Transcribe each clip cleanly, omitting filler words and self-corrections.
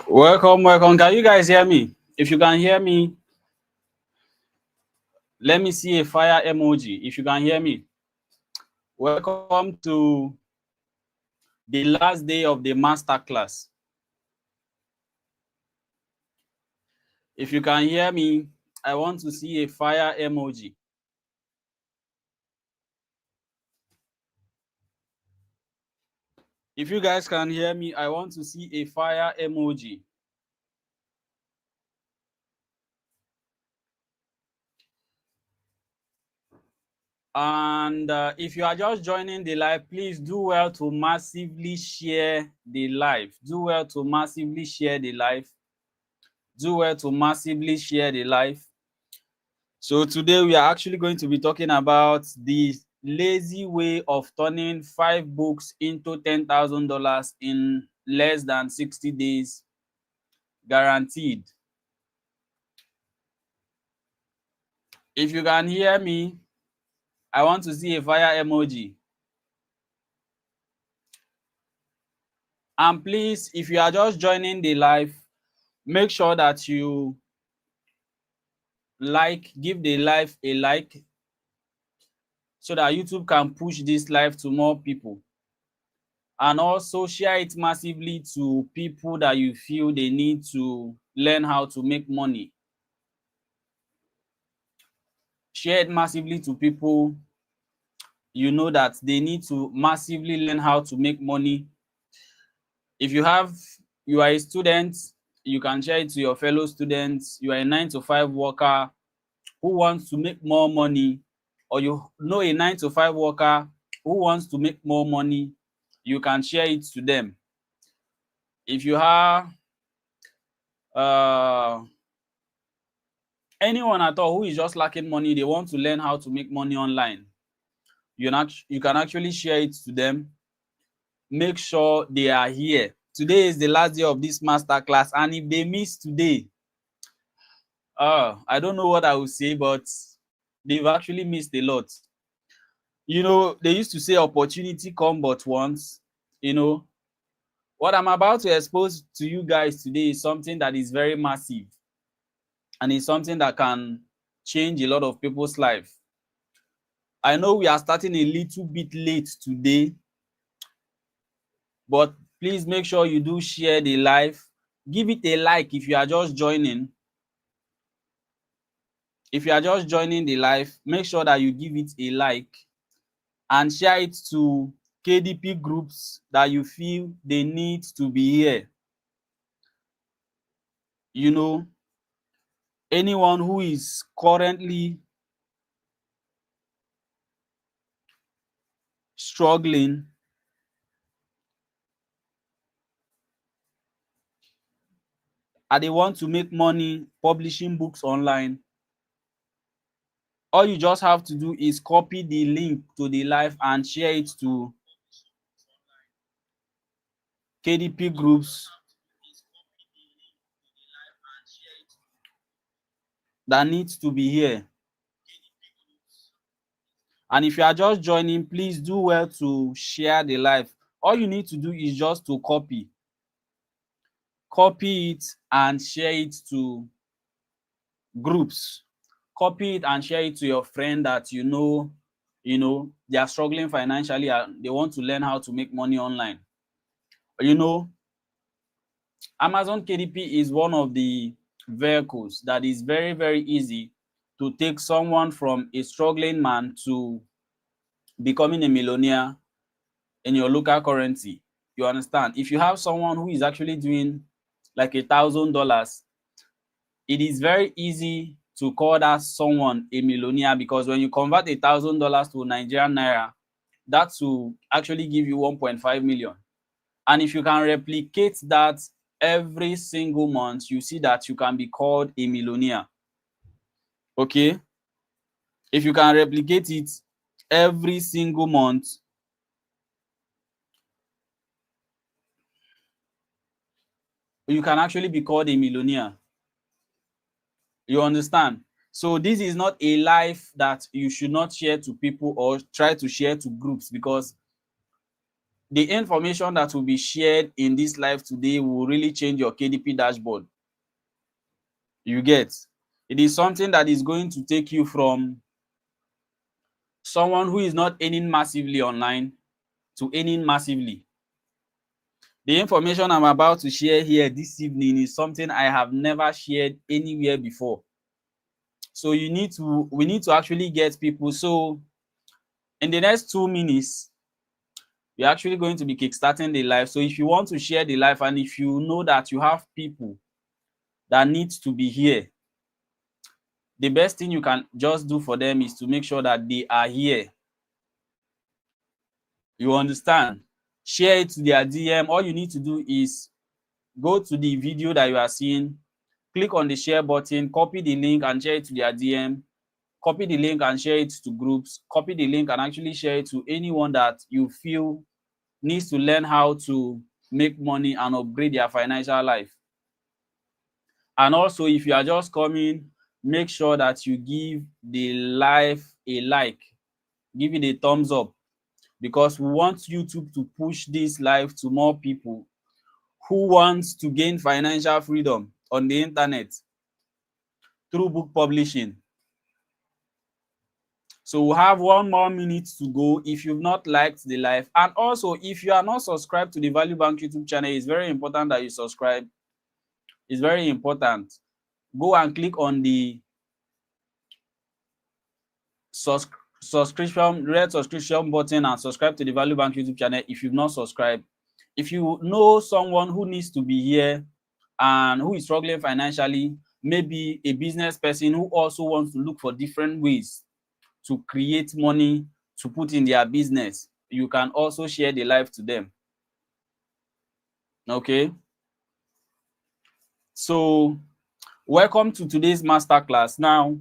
Welcome. Can you guys hear me? If you can hear me, let me see a fire emoji. If you can hear me. Welcome to the last day of the masterclass. If you can hear me, I want to see a fire emoji. If you guys can hear me, I want to see a fire emoji. And if you are just joining the live, please do well to massively share the live. Do well to massively share the live. Do well to massively share the live. So today we are actually going to be talking about the lazy way of turning 5 books into $10,000 in less than 60 days, guaranteed. If you can hear me, I want to see a fire emoji. And please, if you are just joining the live, make sure that you give the live a like so that YouTube can push this live to more people. And also share it massively to people that you feel they need to learn how to make money. Share it massively to people you know that they need to massively learn how to make money. If you are a student, you can share it to your fellow students. You are a 9-to-5 worker who wants to make more money, or you know a 9-to-5 worker who wants to make more money, you can share it to them. If you are anyone at all who is just lacking money, they want to learn how to make money online, you can actually share it to them. Make sure they are here. Today is the last day of this masterclass, and if they miss today, I don't know what I will say, but they've actually missed a lot. You know, they used to say opportunity come but once. You know, what I'm about to expose to you guys today is something that is very massive, and it's something that can change a lot of people's life. I know we are starting a little bit late today, but please make sure you do share the live. Give it a like if you are just joining. If you are just joining the live, make sure that you give it a like and share it to KDP groups that you feel they need to be here. You know, anyone who is currently struggling, and they want to make money publishing books online, all you just have to do is copy the link to the live and share it to KDP groups that needs to be here. And if you are just joining, please do well to share the live. All you need to do is just to copy it and share it to groups. Copy it and share it to your friend that you know they are struggling financially and they want to learn how to make money online. You know, Amazon KDP is one of the vehicles that is very, very easy to take someone from a struggling man to becoming a millionaire in your local currency. You understand? If you have someone who is actually doing like $1,000, it is very easy to call that someone a millionaire, because when you convert $1,000 to Nigerian naira, that will actually give you 1.5 million. And if you can replicate that every single month, you see that you can be called a millionaire. Okay? If you can replicate it every single month, you can actually be called a millionaire. You understand? So this is not a life that you should not share to people or try to share to groups, because the information that will be shared in this live today will really change your KDP dashboard. You get? It is something that is going to take you from someone who is not earning massively online to earning massively. The information I'm about to share here this evening is something I have never shared anywhere before. So we need to actually get people. So in the next 2 minutes, we're actually going to be kickstarting the live. So if you want to share the live, and if you know that you have people that need to be here, the best thing you can just do for them is to make sure that they are here. You understand? Share it to their DM. All you need to do is go to the video that you are seeing, click on the share button, copy the link and share it to their DM, copy the link and share it to groups, copy the link and actually share it to anyone that you feel needs to learn how to make money and upgrade their financial life. And also, if you are just coming, make sure that you give the live a like, give it a thumbs up, because we want YouTube to push this live to more people who want to gain financial freedom on the internet through book publishing. So we have 1 more minute to go. If you've not liked the live, and also if you are not subscribed to the Value Bank YouTube channel, it's very important that you subscribe. It's very important. Go and click on the red subscription button and subscribe to the Value Bank YouTube channel if you've not subscribed. If you know someone who needs to be here and who is struggling financially, maybe a business person who also wants to look for different ways to create money to put in their business, you can also share the live to them. Okay? So, welcome to today's masterclass. Now,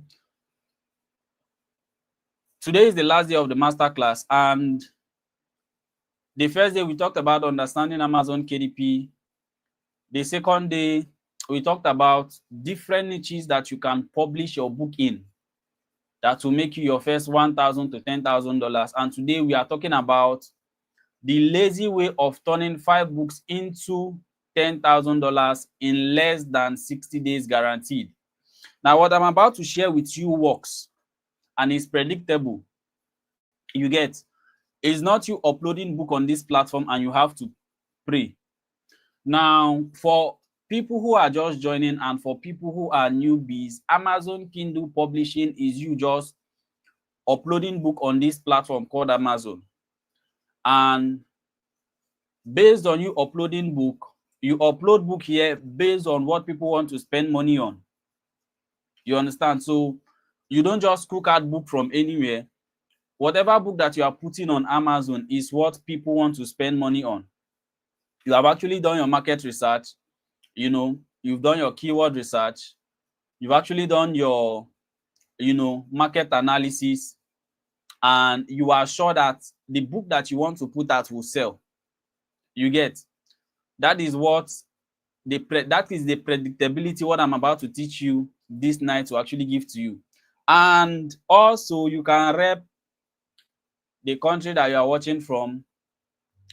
today is the last day of the masterclass, and the first day we talked about understanding Amazon KDP. The second day, we talked about different niches that you can publish your book in that will make you your first $1,000 to $10,000. And today we are talking about the lazy way of turning 5 books into $10,000 in less than 60 days guaranteed. Now, what I'm about to share with you works and is predictable. You get, it's not you uploading book on this platform and you have to pray. Now, for people who are just joining and for people who are newbies, Amazon Kindle publishing is you just uploading book on this platform called Amazon. And based on you uploading book, you upload book here based on what people want to spend money on. You understand? So you don't just cook out book from anywhere. Whatever book that you are putting on Amazon is what people want to spend money on. You have actually done your market research, you know, you've done your keyword research, you've actually done your, market analysis, and you are sure that the book that you want to put out will sell. You get? That is what that is the predictability what I'm about to teach you this night to actually give to you. And also you can rep the country that you are watching from,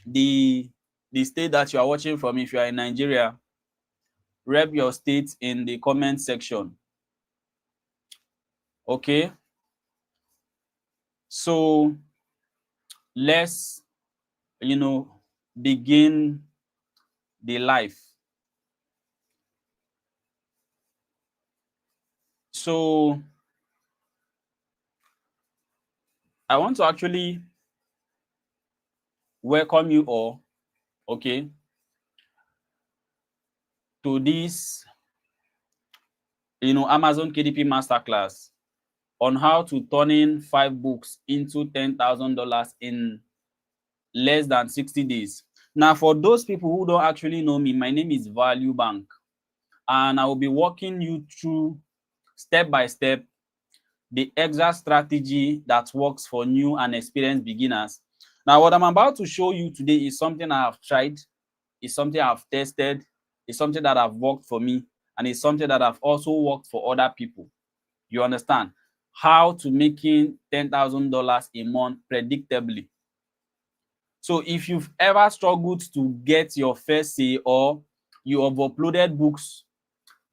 the state that you are watching from. If you are in Nigeria, rep your state in the comment section. Okay, so let's begin the live. So I want to actually welcome you all, okay, to this Amazon KDP Masterclass on how to turn in 5 books into $10,000 in less than 60 days. Now, for those people who don't actually know me, my name is Value Bank, and I will be walking you through step by step the exact strategy that works for new and experienced beginners. Now, what I'm about to show you today is something I have tried, is something I've tested, is something that have worked for me, and it's something that have also worked for other people. You understand? How to making $10,000 a month predictably. So if you've ever struggled to get your first say, or you have uploaded books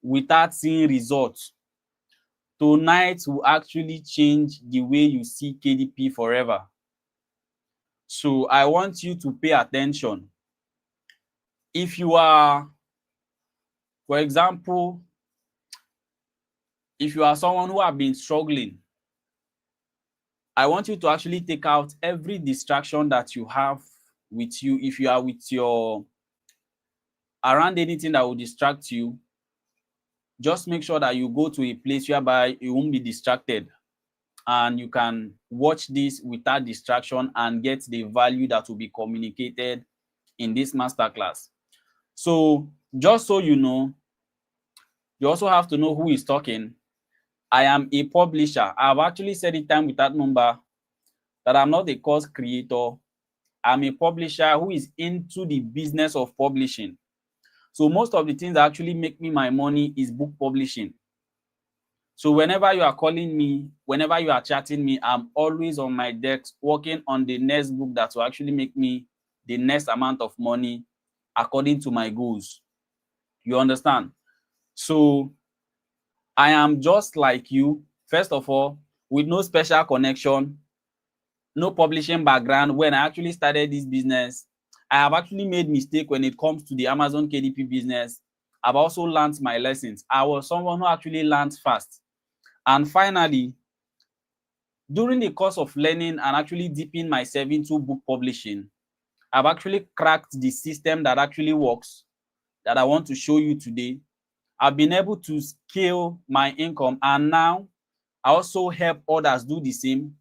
without seeing results, tonight will actually change the way you see KDP forever. So I want you to pay attention. If you are, for example, if you are someone who have been struggling, I want you to actually take out every distraction that you have with you. If you are with your, around anything that will distract you, just make sure that you go to a place whereby you won't be distracted, and you can watch this without distraction and get the value that will be communicated in this masterclass. So just so you know, you also have to know who is talking. I am a publisher. I've actually said it time without number that I'm not a course creator. I'm a publisher who is into the business of publishing. So most of the things that actually make me my money is book publishing. So whenever you are calling me, whenever you are chatting me, I'm always on my desk working on the next book that will actually make me the next amount of money according to my goals. You understand? So I am just like you, first of all, with no special connection, no publishing background. When I actually started this business, I have actually made mistake when it comes to the Amazon KDP business. I've also learned my lessons. I was someone who actually learned fast. And finally, during the course of learning and actually dipping myself into book publishing, I've actually cracked the system that actually works, that I want to show you today. I've been able to scale my income, and now I also help others do the same.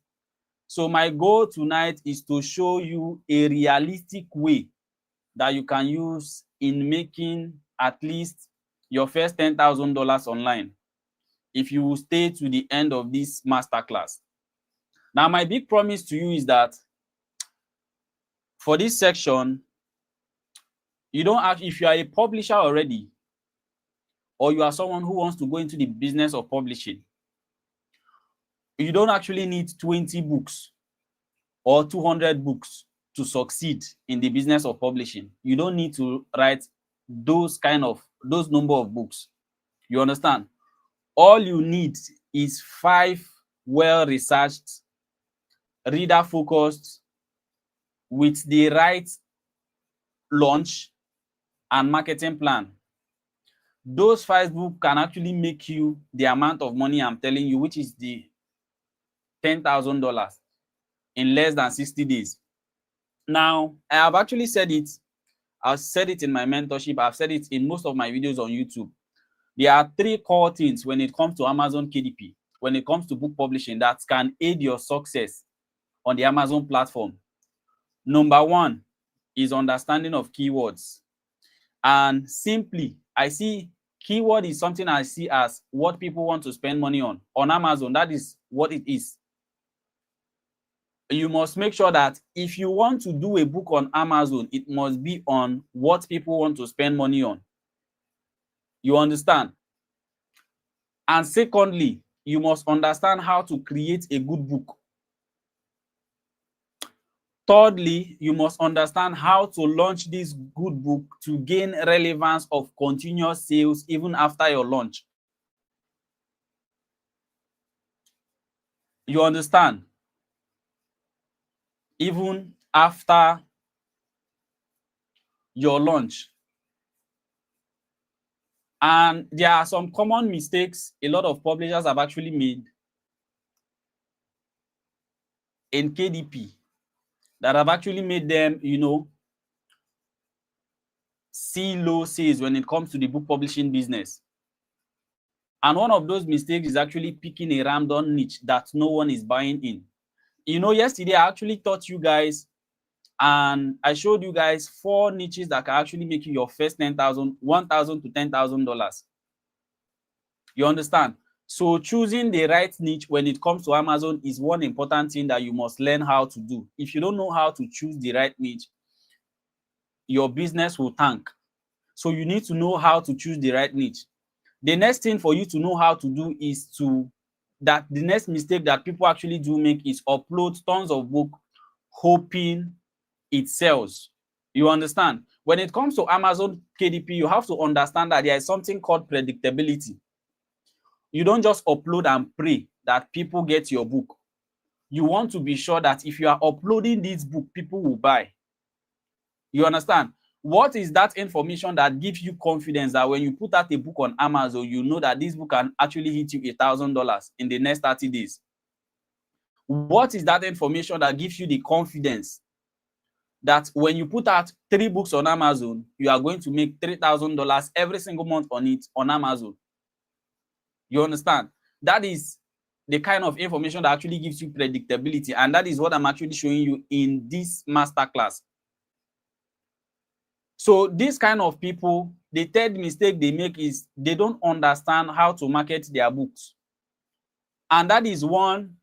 So my goal tonight is to show you a realistic way that you can use in making at least your first $10,000 online if you will stay to the end of this masterclass. Now, my big promise to you is that for this section, you don't have, if you are a publisher already, or you are someone who wants to go into the business of publishing, you don't actually need 20 books or 200 books to succeed in the business of publishing. You don't need to write those number of books. You understand? All you need is 5 well-researched, reader-focused, with the right launch and marketing plan. Those 5 books can actually make you the amount of money I'm telling you, which is the $10,000 in less than 60 days. Now, I have actually said it. I've said it in my mentorship. I've said it in most of my videos on YouTube. There are 3 core things when it comes to Amazon KDP, when it comes to book publishing, that can aid your success on the Amazon platform. Number 1 is understanding of keywords. And simply, I see keyword is something I see as what people want to spend money on Amazon. That is what it is. You must make sure that if you want to do a book on Amazon, it must be on what people want to spend money on. You understand? And secondly, you must understand how to create a good book. Thirdly, you must understand how to launch this good book to gain relevance of continuous sales even after your launch. You understand? Even after your launch. And there are some common mistakes a lot of publishers have actually made in KDP that have actually made them, see low sales when it comes to the book publishing business. And one of those mistakes is actually picking a random niche that no one is buying in. Yesterday I actually taught you guys, and I showed you guys 4 niches that can actually make you your first $1,000 to $10,000. You understand? So choosing the right niche when it comes to Amazon is one important thing that you must learn how to do. If you don't know how to choose the right niche, your business will tank. So you need to know how to choose the right niche. The next thing for you to know how to do is the next mistake that people actually do make is upload tons of books, hoping it sells. You understand? When it comes to Amazon KDP, you have to understand that there is something called predictability. You don't just upload and pray that people get your book. You want to be sure that if you are uploading this book, people will buy. You understand? What is that information that gives you confidence that when you put out a book on Amazon, you know that this book can actually hit you $1,000 in the next 30 days? What is that information that gives you the confidence that when you put out 3 books on Amazon, you are going to make $3,000 every single month on it on Amazon? You understand? That is the kind of information that actually gives you predictability. And that is what I'm actually showing you in this masterclass. So these kind of people, the third mistake they make is they don't understand how to market their books. And that is one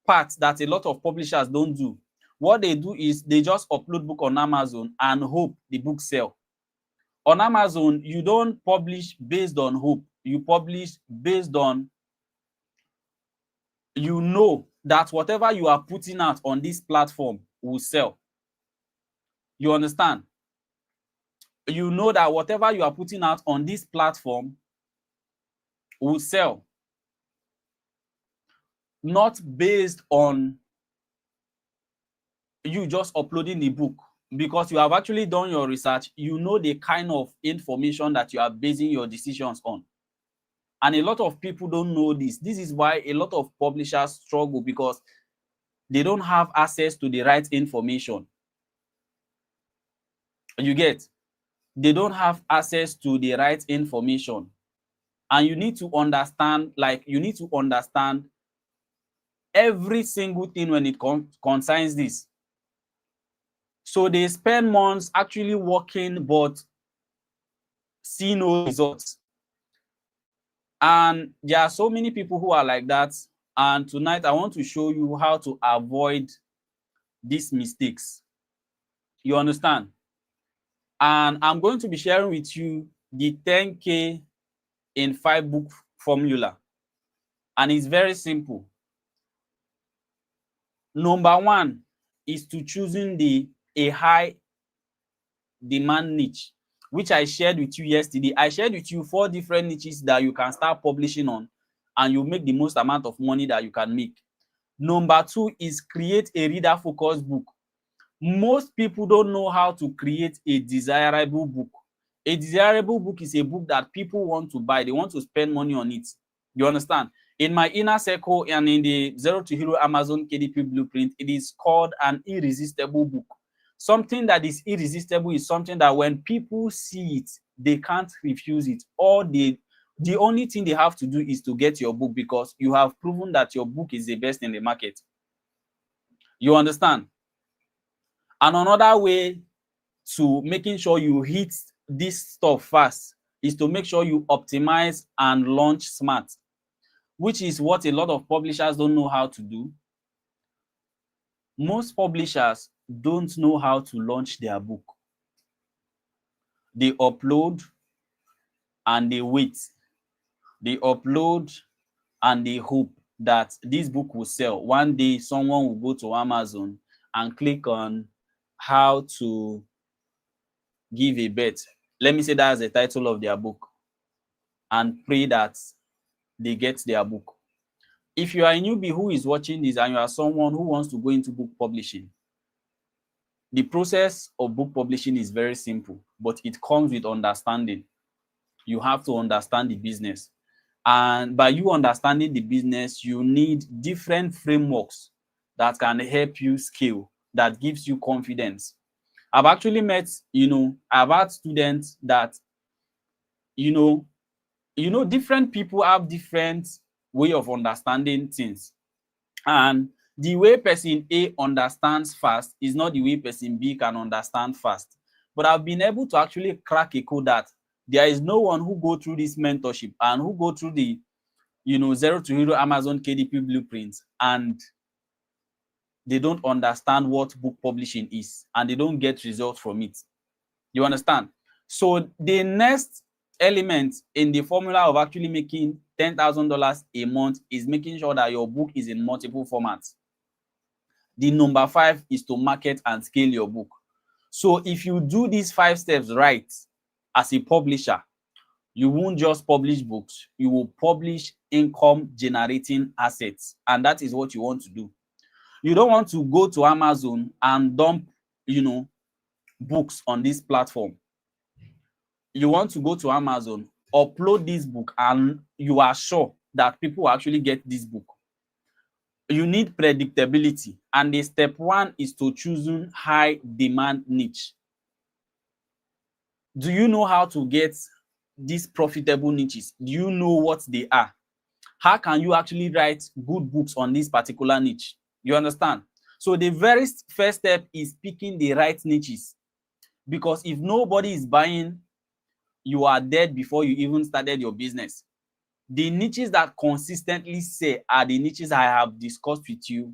part that a lot of publishers don't do. What they do is they just upload book on Amazon and hope the book sell. On Amazon, you don't publish based on hope. You publish based on, you know that whatever you are putting out on this platform will sell. You understand? You know that whatever you are putting out on this platform will sell. Not based on you just uploading the book, because you have actually done your research. You know the kind of information that you are basing your decisions on. And a lot of people don't know this. This is why a lot of publishers struggle, because they don't have access to the right information. You get? They don't have access to the right information. And you need to understand, every single thing when it concerns this. So they spend months actually working, but see no results. And there are so many people who are like that. And tonight I want to show you how to avoid these mistakes. You understand? And I'm going to be sharing with you the 10K in 5 book formula. And it's very simple. Number 1 is to choosing a high demand niche, which I shared with you yesterday. I shared with you 4 different niches that you can start publishing on, and you make the most amount of money that you can make. Number 2 is create a reader focused book. Most people don't know how to create a desirable book. A desirable book is a book that people want to buy. They want to spend money on it. You understand? In my inner circle and in the Zero to Hero Amazon KDP blueprint, it is called an irresistible book. Something that is irresistible is something that when people see it, they can't refuse it. Or the only thing they have to do is to get your book, because you have proven that your book is the best in the market. You understand? And another way to making sure you hit this stuff fast is to make sure you optimize and launch smart, which is what a lot of publishers don't know how to do. Most publishers don't know how to launch their book. They upload and they wait. They upload and they hope that this book will sell. One day someone will go to Amazon and click on how to give a bet. Let me say that's the title of their book, and pray that they get their book. If you are a newbie who is watching this and you are someone who wants to go into book publishing, the process of book publishing is very simple, but it comes with understanding. You have to understand the business. And by you understanding the business, you need different frameworks that can help you scale, that gives you confidence. I've actually met, I've had students that, different people have different way of understanding things. And the way person A understands fast is not the way person B can understand fast. But I've been able to actually crack a code that there is no one who go through this mentorship and who go through the, Zero to Hero Amazon KDP blueprints, and they don't understand what book publishing is, and they don't get results from it. You understand? So the next element in the formula of actually making $10,000 a month is making sure that your book is in multiple formats. The number 5 is to market and scale your book. So if you do these 5 steps right as a publisher, you won't just publish books, you will publish income generating assets. And that is what you want to do. You don't want to go to Amazon and dump, books on this platform. You want to go to Amazon, upload this book, and you are sure that people will actually get this book. You need predictability. And the step 1 is to choosing high demand niche. Do you know how to get these profitable niches? Do you know what they are? How can you actually write good books on this particular niche? You understand? So the very first step is picking the right niches. Because if nobody is buying, you are dead before you even started your business. The niches that consistently sell are the niches I have discussed with you,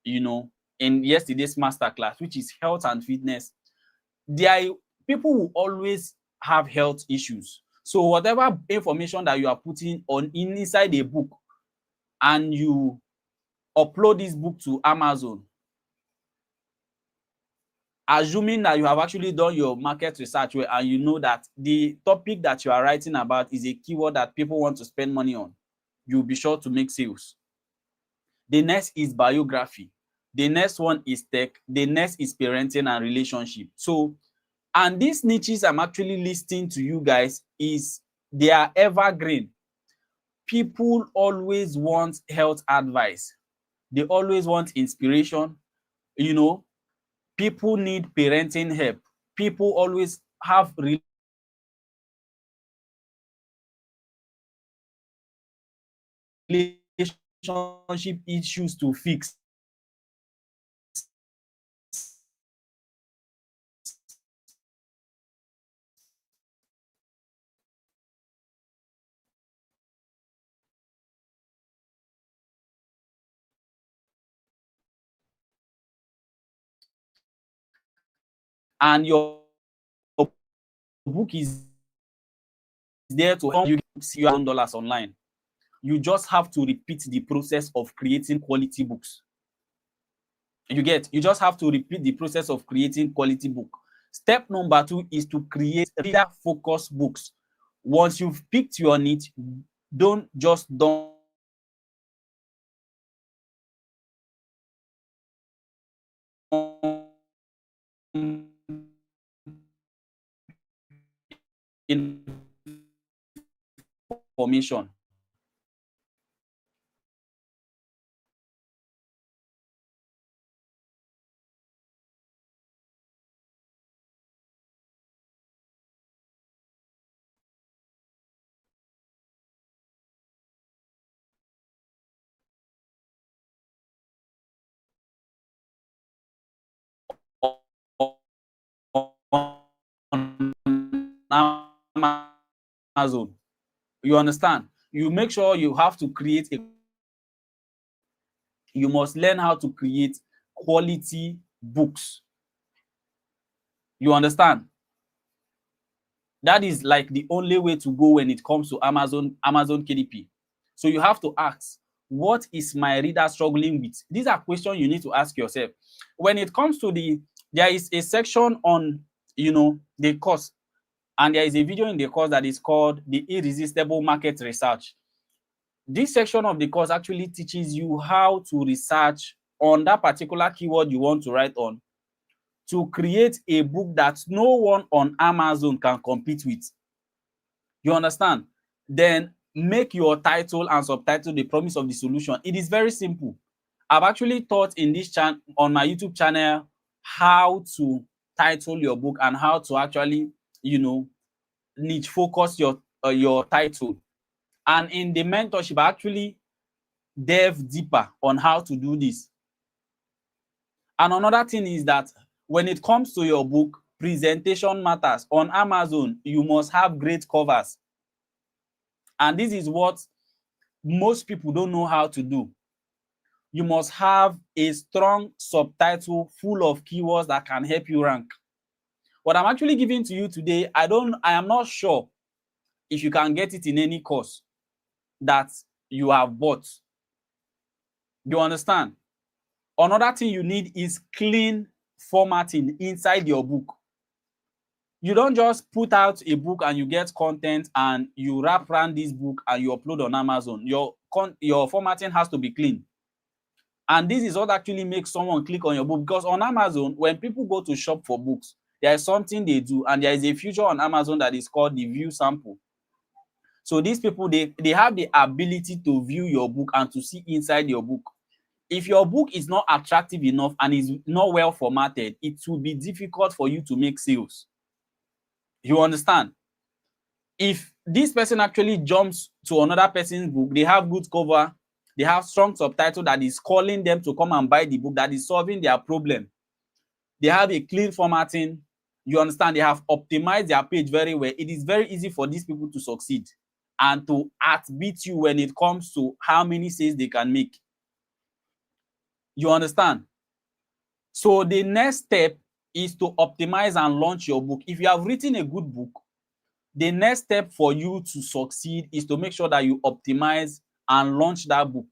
in yesterday's masterclass, which is health and fitness. People will always have health issues. So whatever information that you are putting on inside a book and you upload this book to Amazon, assuming that you have actually done your market research well and you know that the topic that you are writing about is a keyword that people want to spend money on, you'll be sure to make sales. The next is biography. The next one is tech. The next is parenting and relationship. So, and these niches I'm actually listing to you guys they are evergreen. People always want health advice. They always want inspiration. People need parenting help. People always have relationship issues to fix. And your book is there to help you see your $1 online. You just have to repeat the process of creating quality books. You just have to repeat the process of creating quality book. Step number 2 is to create reader focused books. Once you've picked your niche, don't just dump information. Amazon. You understand? You make sure you have to you must learn how to create quality books. You understand? That is like the only way to go when it comes to Amazon KDP. So you have to ask, what is my reader struggling with? These are questions you need to ask yourself. When it comes to there is a section on, the course, and there is a video in the course that is called the Irresistible Market Research. This section of the course actually teaches you how to research on that particular keyword you want to write on to create a book that no one on Amazon can compete with. You understand? Then make your title and subtitle the promise of the solution. It is very simple. I've actually taught in this on my YouTube channel how to title your book and how to actually, niche focus your title. And in the mentorship, I actually delve deeper on how to do this. And another thing is that when it comes to your book, presentation matters. On Amazon, you must have great covers. And this is what most people don't know how to do. You must have a strong subtitle full of keywords that can help you rank. What I'm actually giving to you today, I am not sure if you can get it in any course that you have bought. You understand? Another thing you need is clean formatting inside your book. You don't just put out a book and you get content and you wrap around this book and you upload on Amazon. Your formatting has to be clean. And this is what actually makes someone click on your book, because on Amazon, when people go to shop for books, there is something they do, and there is a feature on Amazon that is called the view sample. So these people, they have the ability to view your book and to see inside your book. If your book is not attractive enough and is not well formatted, it will be difficult for you to make sales. You understand? If this person actually jumps to another person's book, they have good cover, they have strong subtitle that is calling them to come and buy the book, that is solving their problem. They have a clean formatting. You understand? They have optimized their page very well. It is very easy for these people to succeed and to outbeat you when it comes to how many sales they can make. You understand? So the next step is to optimize and launch your book. If you have written a good book, the next step for you to succeed is to make sure that you optimize and launch that book.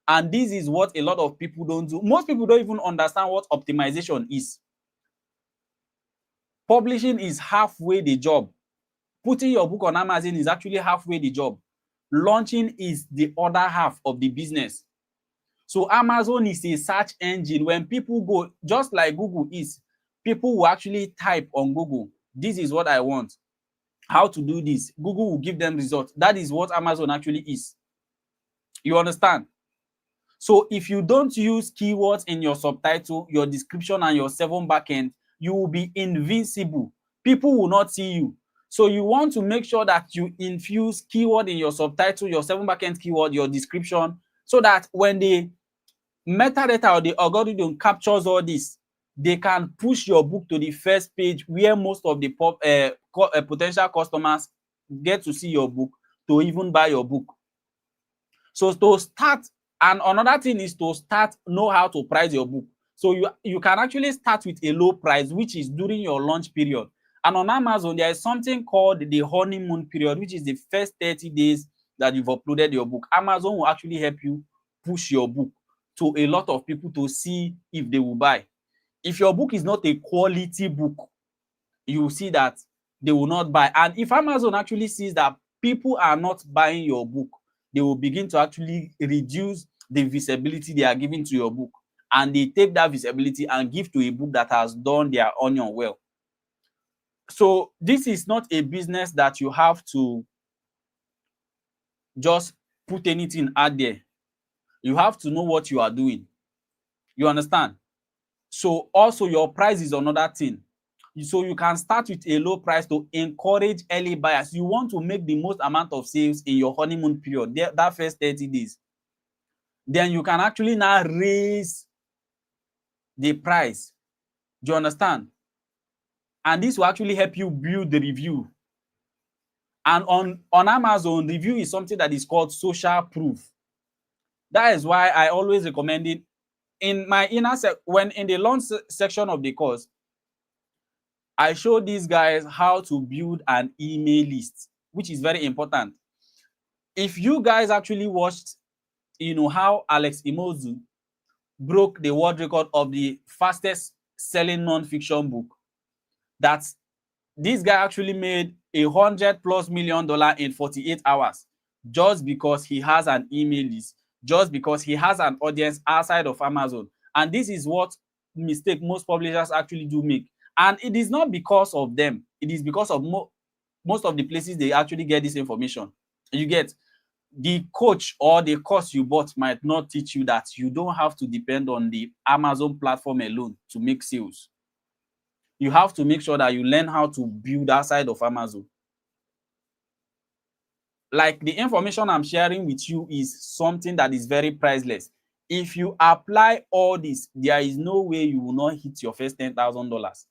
And this is what a lot of people don't do. Most people don't even understand what optimization is. Publishing is halfway the job. Putting your book on Amazon is actually halfway the job. Launching is the other half of the business. So Amazon is a search engine. When people go, just like Google is, people will actually type on Google, this is what I want, how to do this. Google will give them results. That is what Amazon actually is. You understand? So if you don't use keywords in your subtitle, your description, and your 7 backend, you will be invincible. People will not see you. So you want to make sure that you infuse keyword in your subtitle, your 7 backend keyword, your description, so that when the metadata or the algorithm captures all this, they can push your book to the first page where most of the potential customers get to see your book to even buy your book. So to start, and another thing is to start, know how to price your book. So you can actually start with a low price, which is during your launch period. And on Amazon, there is something called the honeymoon period, which is the first 30 days that you've uploaded your book. Amazon will actually help you push your book to a lot of people to see if they will buy. If your book is not a quality book, you will see that they will not buy. And if Amazon actually sees that people are not buying your book, they will begin to actually reduce the visibility they are giving to your book. And they take that visibility and give to a book that has done their onion well. So this is not a business that you have to just put anything out there. You have to know what you are doing. You understand? So also your price is another thing. So you can start with a low price to encourage early buyers. You want to make the most amount of sales in your honeymoon period, that first 30 days. Then you can actually now raise the price. Do you understand? And this will actually help you build the review. And on Amazon, review is something that is called social proof. That is why I always recommend it. In my when in the launch section of the course, I show these guys how to build an email list, which is very important. If you guys actually watched, how Alex Imozu broke the world record of the fastest selling non-fiction book, that this guy actually made $100+ million in 48 hours just because he has an email list, just because he has an audience outside of Amazon. And this is what mistake most publishers actually do make. And it is not because of them. It is because of most of the places they actually get this information. You get, the coach or the course you bought might not teach you that you don't have to depend on the Amazon platform alone to make sales. You have to make sure that you learn how to build outside of Amazon. Like the information I'm sharing with you is something that is very priceless. If you apply all this, there is no way you will not hit your first $10,000.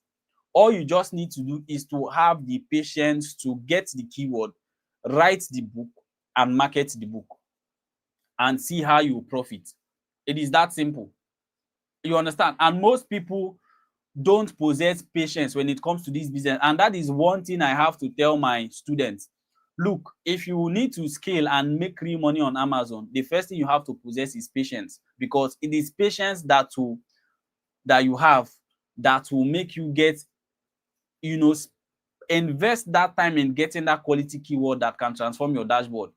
All you just need to do is to have the patience to get the keyword, write the book, and market the book, and see how you profit. It is that simple. You understand? And most people don't possess patience when it comes to this business. And that is one thing I have to tell my students. Look, if you need to scale and make real money on Amazon, the first thing you have to possess is patience, because it is patience that you have that will make you get, invest that time in getting that quality keyword that can transform your dashboard.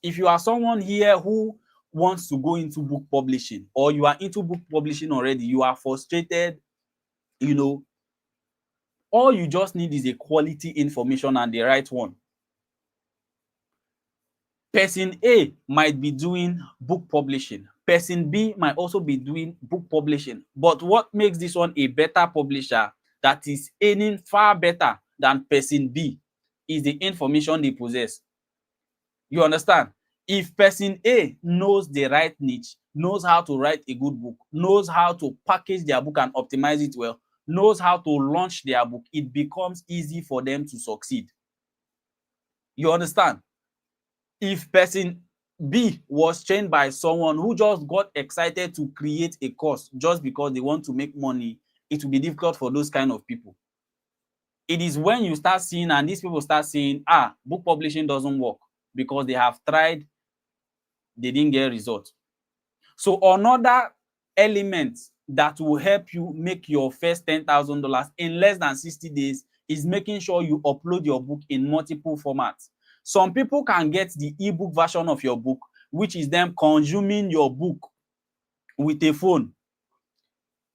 If you are someone here who wants to go into book publishing, or you are into book publishing already, you are frustrated, you know, all you just need is a quality information and the right one. Person A might be doing book publishing. Person B might also be doing book publishing. But what makes this one a better publisher that is earning far better than person B is the information they possess. You understand? If person A knows the right niche, knows how to write a good book, knows how to package their book and optimize it well, knows how to launch their book, it becomes easy for them to succeed. You understand? If person B was trained by someone who just got excited to create a course just because they want to make money, it will be difficult for those kind of people. It is when you start seeing, and these people start saying, book publishing doesn't work because they have tried, they didn't get results. So another element that will help you make your first $10,000 in less than 60 days is making sure you upload your book in multiple formats. Some people can get the ebook version of your book, which is them consuming your book with a phone.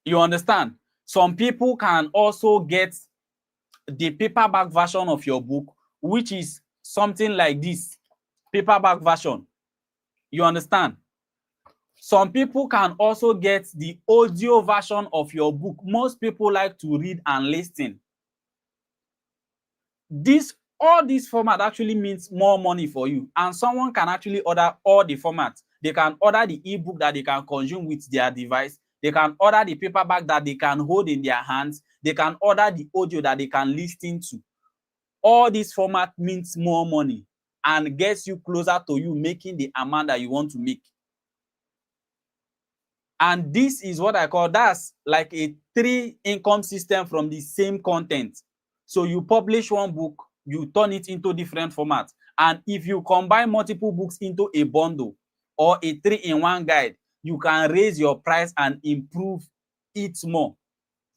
You understand? Some people can also get the paperback version of your book, which is something like this, paperback version. You understand? Some people can also get the audio version of your book. Most people like to read and listen. All this format actually means more money for you, and someone can actually order all the formats. They can order the ebook that they can consume with their device. They can order the paperback that they can hold in their hands. They can order the audio that they can listen to. All this format means more money and gets you closer to you making the amount that you want to make. And this is what I call, that's like a 3 income system from the same content. So you publish one book, you turn it into different formats. And if you combine multiple books into a bundle or a 3-in-1 guide, you can raise your price and improve it more.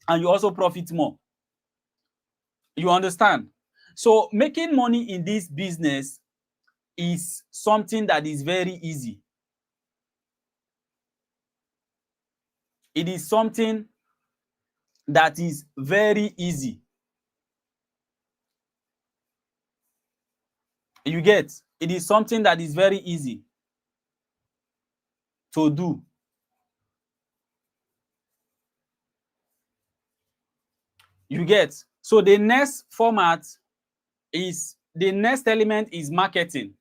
And you also profit more. You understand? So making money in this business is something that is very easy. It is something that is very easy. You get? It is something that is very easy to do. You get? So the next element is marketing.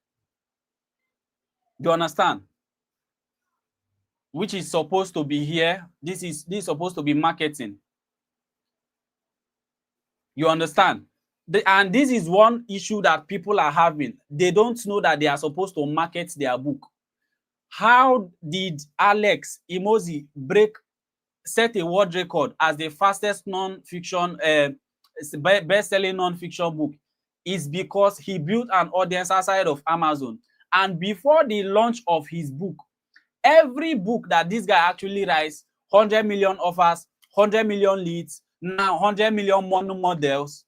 You understand? Which is supposed to be here. This is supposed to be marketing. You understand? And this is one issue that people are having. They don't know that they are supposed to market their book. How did Alex Imozi set a world record as the fastest non-fiction, best-selling non-fiction book? Is because he built an audience outside of Amazon. And before the launch of his book, every book that this guy actually writes, 100 million offers, 100 million leads, now 100 million models.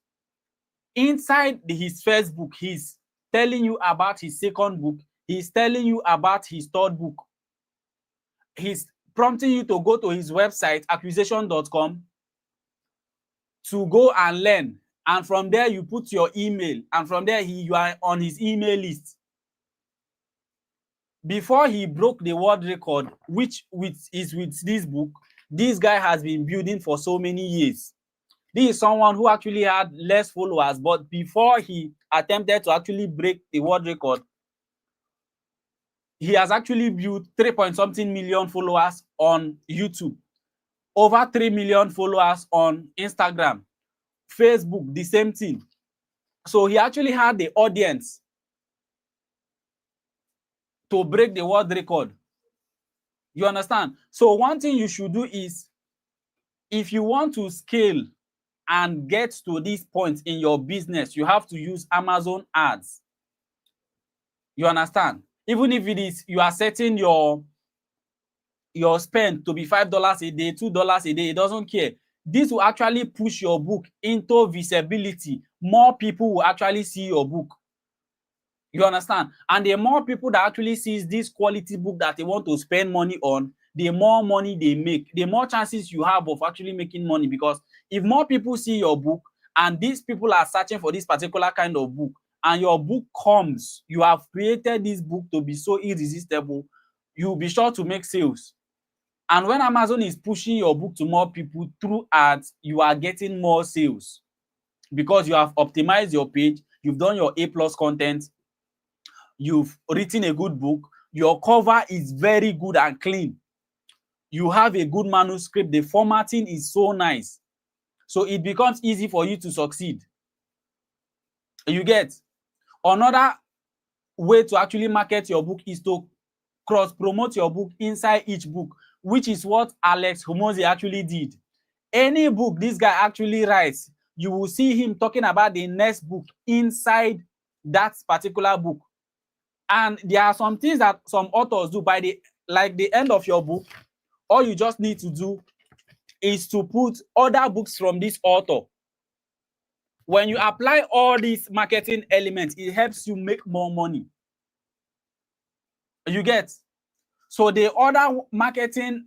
Inside his first book, he's telling you about his second book. He's telling you about his third book. He's prompting you to go to his website, acquisition.com, to go and learn. And from there, you put your email. And from there, you are on his email list. Before he broke the world record, which is with this book, this guy has been building for so many years. This is someone who actually had less followers, but before he attempted to actually break the world record, he has actually built 3-point-something million followers on YouTube, over 3 million followers on Instagram, Facebook, the same thing. So he actually had the audience to break the world record. You understand? So one thing you should do is, if you want to scale and get to this point in your business, you have to use Amazon ads. You understand? Even if it is, you are setting your spend to be $5 a day, $2 a day, it doesn't care. This will actually push your book into visibility. More people will actually see your book. You understand? And the more people that actually sees this quality book that they want to spend money on, the more money they make, the more chances you have of actually making money. Because if more people see your book and these people are searching for this particular kind of book, and your book comes, you have created this book to be so irresistible, you'll be sure to make sales. And when Amazon is pushing your book to more people through ads, you are getting more sales because you have optimized your page, you've done your A+ content, you've written a good book, your cover is very good and clean, you have a good manuscript, the formatting is so nice. So it becomes easy for you to succeed. You get? Another way to actually market your book is to cross-promote your book inside each book, which is what Alex Hormozi actually did. Any book this guy actually writes, you will see him talking about the next book inside that particular book. And there are some things that some authors do by the end of your book. All you just need to do is to put other books from this author. When you apply all these marketing elements, it helps you make more money. You get? So the other marketing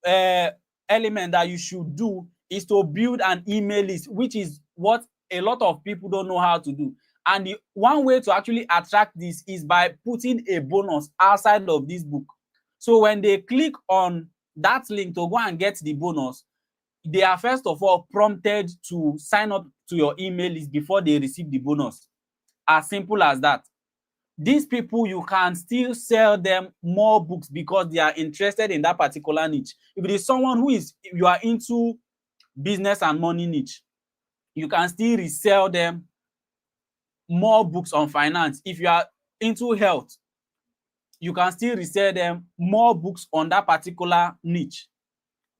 element that you should do is to build an email list, which is what a lot of people don't know how to do. And the one way to actually attract this is by putting a bonus outside of this book. So when they click on that link to go and get the bonus, they are first of all prompted to sign up to your email list before they receive the bonus. As simple as that. These people, you can still sell them more books because they are interested in that particular niche. If it is someone who is, you are into business and money niche, you can still resell them more books on finance. If you are into health, you can still resell them more books on that particular niche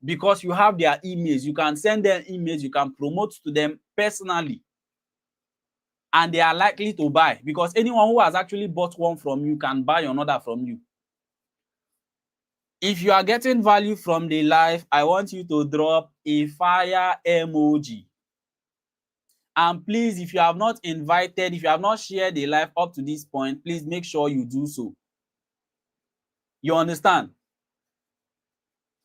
because you have their emails. You can send them emails, you can promote to them personally, and they are likely to buy because anyone who has actually bought one from you can buy another from you. If you are getting value from the live, I want you to drop a fire emoji. And please, if you have not invited, if you have not shared the live up to this point, please make sure you do so. You understand?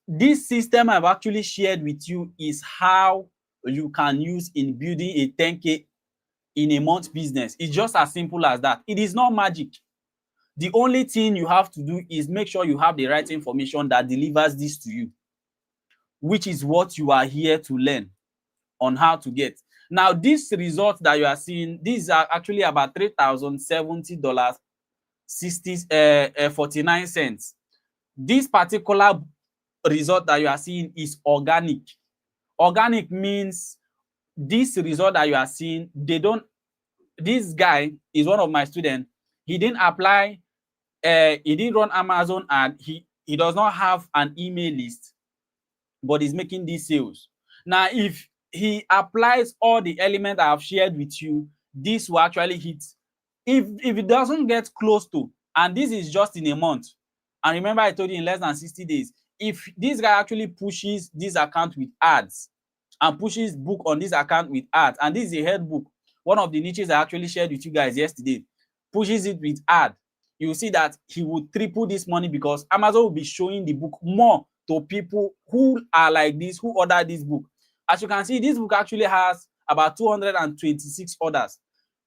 This system I've actually shared with you is how you can use in building a 10K in a month business. It's just as simple as that. It is not magic. The only thing you have to do is make sure you have the right information that delivers this to you, which is what you are here to learn on how to get. Now, this result that you are seeing, these are actually about $3,070.49. This particular result that you are seeing is organic. Organic means this result that you are seeing, this guy is one of my students. He didn't apply, he didn't run Amazon ad, he does not have an email list, but he's making these sales. Now, if he applies all the elements I have shared with you, this will actually hit. If it doesn't get close to, and this is just in a month, and remember I told you in less than 60 days, if this guy actually pushes this account with ads and pushes book on this account with ads, and this is a head book, one of the niches I actually shared with you guys yesterday, pushes it with ad, you will see that he will triple this money because Amazon will be showing the book more to people who are like this, who order this book. As you can see, this book actually has about 226 orders,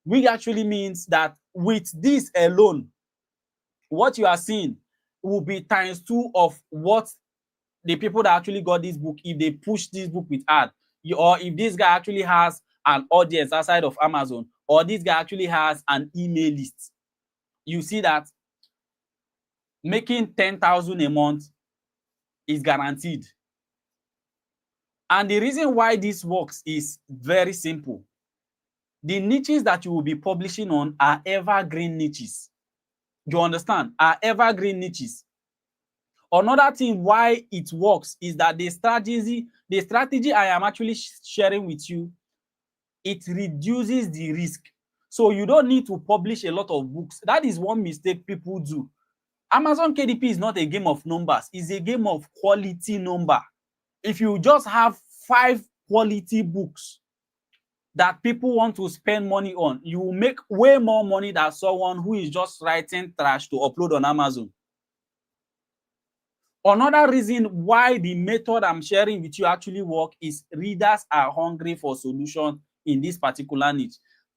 which actually means that with this alone, what you are seeing will be ×2 of what the people that actually got this book, if they push this book with ad, or if this guy actually has an audience outside of Amazon, or this guy actually has an email list. You see that making 10,000 a month is guaranteed. And the reason why this works is very simple. The niches that you will be publishing on are evergreen niches. You understand? Are evergreen niches. Another thing why it works is that the strategy I am actually sharing with you, it reduces the risk. So you don't need to publish a lot of books. That is one mistake people do. Amazon KDP is not a game of numbers. It's a game of quality number. If you just have 5 quality books that people want to spend money on, you will make way more money than someone who is just writing trash to upload on Amazon. Another reason why the method I'm sharing with you actually work is readers are hungry for solutions in this particular niche.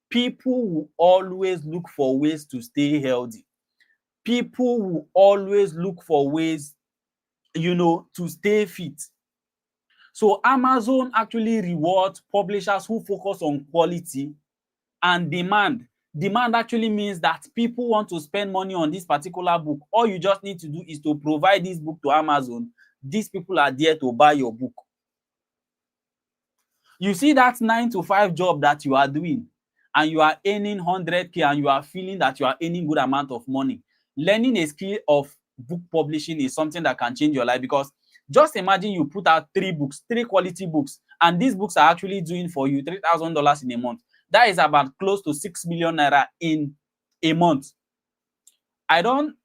People will always look for ways to stay healthy. People will always look for ways, to stay fit. So Amazon actually rewards publishers who focus on quality and demand. Demand actually means that people want to spend money on this particular book. All you just need to do is to provide this book to Amazon. These people are there to buy your book. You see that 9 to 5 job that you are doing and you are earning 100K and you are feeling that you are earning good amount of money. Learning a skill of book publishing is something that can change your life, because just imagine you put out 3 quality books, and these books are actually doing for you $3,000 in a month. That is about close to 6 million naira in a month. I don't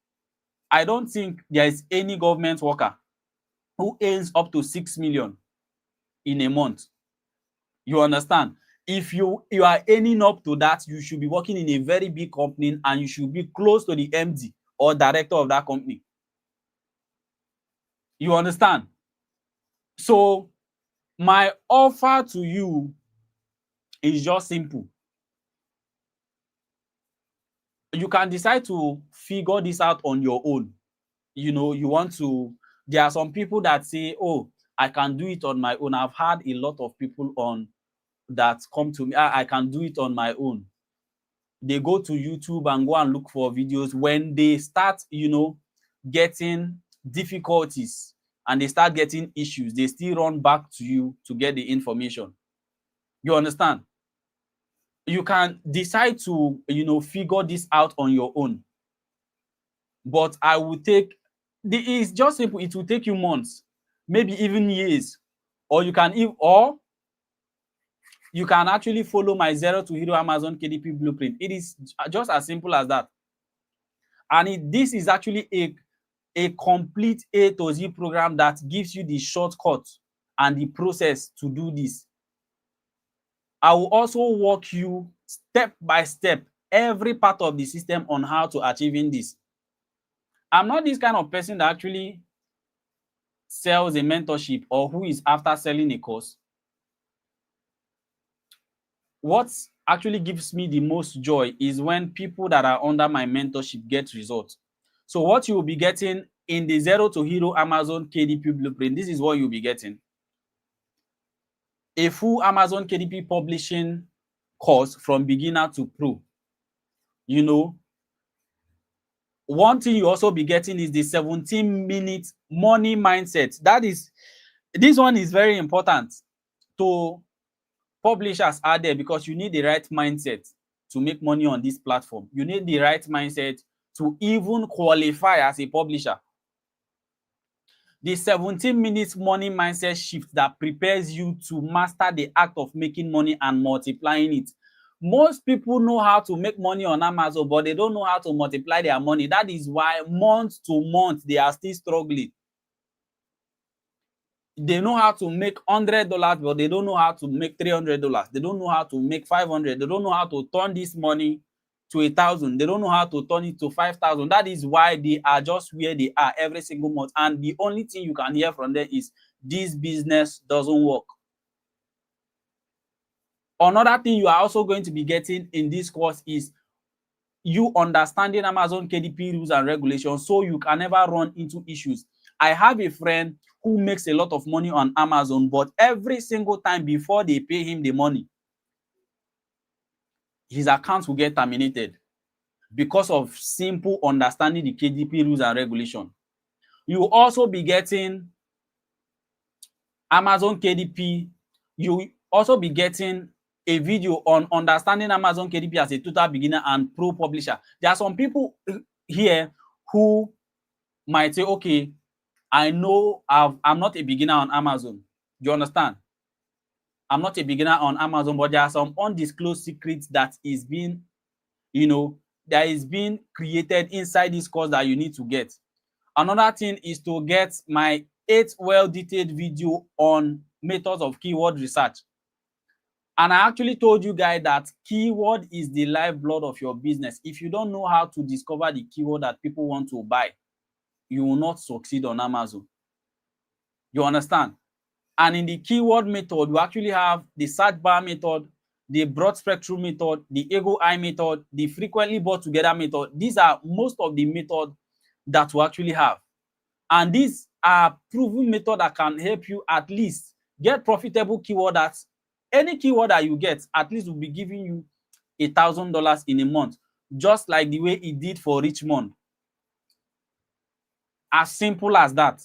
think there is any government worker who earns up to 6 million in a month. You understand? If you are earning up to that, you should be working in a very big company and you should be close to the MD or director of that company. You understand? So my offer to you is just simple. You can decide to figure this out on your own. There are some people that say, oh, I can do it on my own. I've had a lot of people on that come to me, I can do it on my own. They go to YouTube and go and look for videos. When they start, getting difficulties and they start getting issues, they still run back to you to get the information. You understand? You can decide to, figure this out on your own. But it's just simple. It will take you months, maybe even years. Or you can actually follow my Zero to Hero Amazon KDP blueprint. It is just as simple as that. And this is actually a complete A to Z program that gives you the shortcut and the process to do this. I will also walk you step by step, every part of the system on how to achieving this. I'm not this kind of person that actually sells a mentorship or who is after selling a course. What actually gives me the most joy is when people that are under my mentorship get results. So what you will be getting in the Zero to Hero Amazon KDP blueprint, this is what you'll be getting. A full Amazon KDP publishing course from beginner to pro. One thing you also be getting is the 17-minute money mindset. This one is very important to publishers out there, because you need the right mindset to make money on this platform. You need the right mindset to even qualify as a publisher. The 17 minutes money mindset shift that prepares you to master the act of making money and multiplying it. Most people know how to make money on Amazon, but they don't know how to multiply their money. That is why month to month they are still struggling. They know how to make $100, but they don't know how to make $300. They don't know how to make $500. They don't know how to turn this money to 1,000. They don't know how to turn it to 5,000. That is why they are just where they are every single month. And the only thing you can hear from them is, this business doesn't work. Another thing you are also going to be getting in this course is you understanding Amazon KDP rules and regulations, so you can never run into issues. I have a friend who makes a lot of money on Amazon, but every single time before they pay him the money, his account will get terminated because of simple understanding the KDP rules and regulations. You will also be getting Amazon KDP. You will also be getting a video on understanding Amazon KDP as a total beginner and pro publisher. There are some people here who might say, okay, I know I'm not a beginner on Amazon. Do you understand? I'm not a beginner on Amazon, but there are some undisclosed secrets that is being, that is being created inside this course that you need to get. Another thing is to get my 8 well-detailed video on methods of keyword research. And I actually told you guys that keyword is the lifeblood of your business. If you don't know how to discover the keyword that people want to buy, you will not succeed on Amazon. You understand? And in the keyword method, we actually have the search bar method, the broad spectrum method, the ego eye method, the frequently bought together method. These are most of the methods that we actually have. And these are proven methods that can help you at least get profitable keyword. That any keyword that you get, at least will be giving you $1,000 in a month, just like the way it did for Richmond. As simple as that.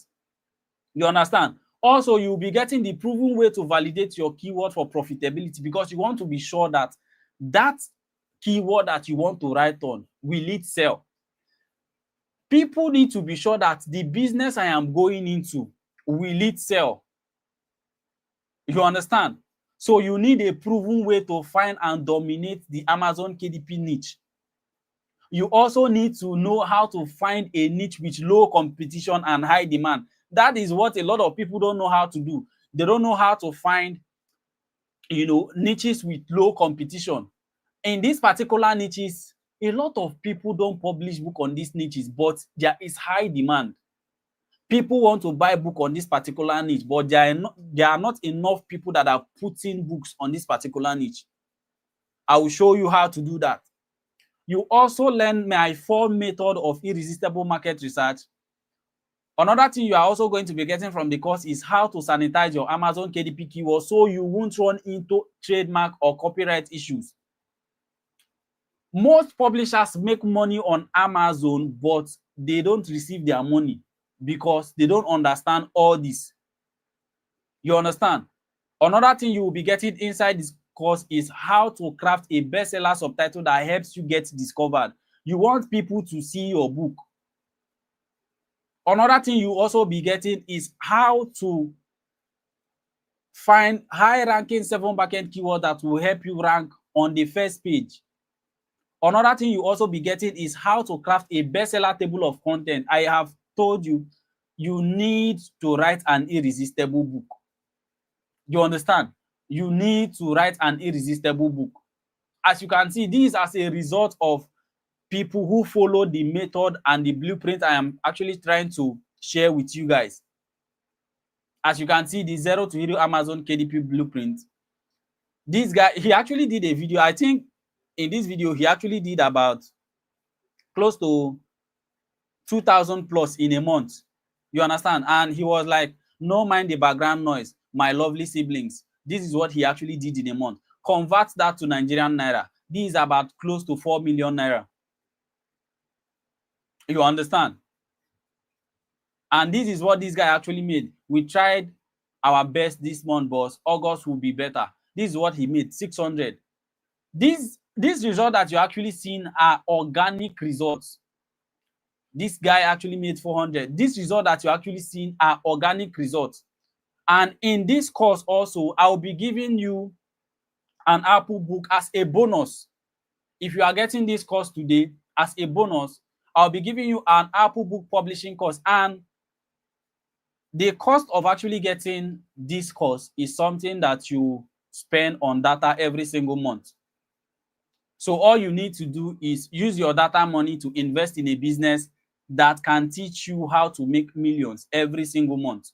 You understand? Also, you'll be getting the proven way to validate your keyword for profitability, because you want to be sure that that keyword that you want to write on, will it sell? People need to be sure that the business I am going into, will it sell? You understand? So you need a proven way to find and dominate the Amazon KDP niche. You also need to know how to find a niche with low competition and high demand. That is what a lot of people don't know how to do. They don't know how to find, niches with low competition. In these particular niches, a lot of people don't publish book on these niches, but there is high demand. People want to buy book on this particular niche, but there are not enough people that are putting books on this particular niche. I will show you how to do that. You also learn my 4 method of irresistible market research. Another thing you are also going to be getting from the course is how to sanitize your Amazon KDP keywords so you won't run into trademark or copyright issues. Most publishers make money on Amazon, but they don't receive their money because they don't understand all this. You understand? Another thing you will be getting inside this course is how to craft a bestseller subtitle that helps you get discovered. You want people to see your book. Another thing you also be getting is how to find high-ranking 7 backend keywords that will help you rank on the first page. Another thing you also be getting is how to craft a bestseller table of content. I have told you, you need to write an irresistible book. You understand? You need to write an irresistible book. As you can see, this is as a result of people who follow the method and the blueprint I am actually trying to share with you guys. As you can see, the Zero to Hero Amazon KDP blueprint. This guy, he actually did a video. I think in this video, he actually did about close to 2,000 plus in a month. You understand? And he was like, no mind the background noise, my lovely siblings. This is what he actually did in a month. Convert that to Nigerian naira. This is about close to 4 million naira. You understand? And this is what this guy actually made. We tried our best this month, boss. August will be better. This is what he made, 600. These results that you're actually seeing are organic results. This guy actually made 400. These results that you're actually seeing are organic results. And in this course also, I'll be giving you an Apple book as a bonus. If you are getting this course today as a bonus, I'll be giving you an Apple book publishing course. And the cost of actually getting this course is something that you spend on data every single month. So all you need to do is use your data money to invest in a business that can teach you how to make millions every single month,